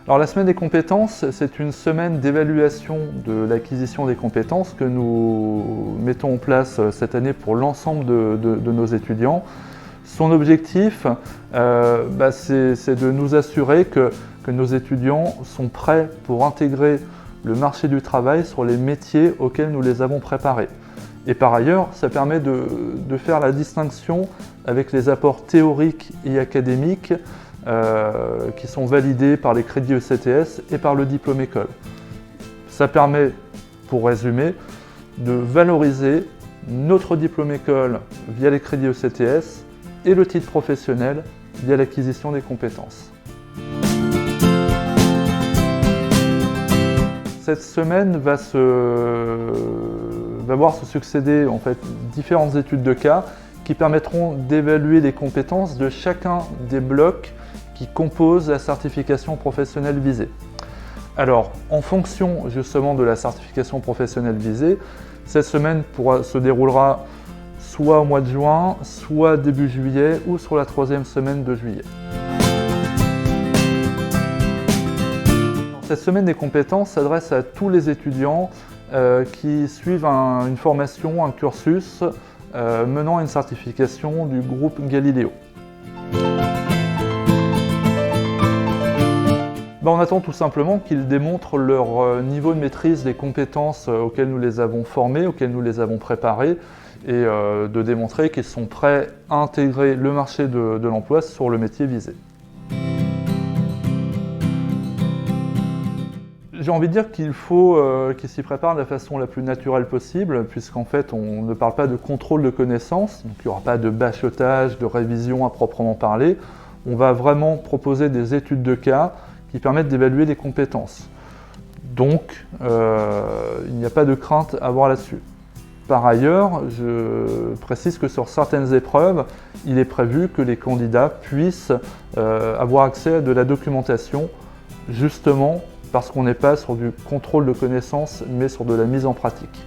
Alors la semaine des compétences, c'est une semaine d'évaluation de l'acquisition des compétences que nous mettons en place cette année pour l'ensemble de nos étudiants. Son objectif, c'est de nous assurer que nos étudiants sont prêts pour intégrer le marché du travail sur les métiers auxquels nous les avons préparés. Et par ailleurs, ça permet de faire la distinction avec les apports théoriques et académiques qui sont validés par les crédits ECTS et par le diplôme école. Ça permet, pour résumer, de valoriser notre diplôme école via les crédits ECTS et le titre professionnel via l'acquisition des compétences. Cette semaine va voir se succéder en fait différentes études de cas qui permettront d'évaluer les compétences de chacun des blocs qui composent la certification professionnelle visée. Alors, en fonction justement de la certification professionnelle visée, cette semaine se déroulera soit au mois de juin, soit début juillet ou sur la 3e semaine de juillet. Cette semaine des compétences s'adresse à tous les étudiants qui suivent une formation, un cursus menant à une certification du groupe Galileo. On attend tout simplement qu'ils démontrent leur niveau de maîtrise des compétences auxquelles nous les avons formés, auxquelles nous les avons préparés, et de démontrer qu'ils sont prêts à intégrer le marché de l'emploi sur le métier visé. J'ai envie de dire qu'il faut qu'ils s'y préparent de la façon la plus naturelle possible, puisqu'en fait on ne parle pas de contrôle de connaissances, donc il n'y aura pas de bachotage, de révision à proprement parler. On va vraiment proposer des études de cas qui permettent d'évaluer les compétences. Donc, il n'y a pas de crainte à avoir là-dessus. Par ailleurs, je précise que sur certaines épreuves, il est prévu que les candidats puissent avoir accès à de la documentation, justement parce qu'on n'est pas sur du contrôle de connaissances, mais sur de la mise en pratique.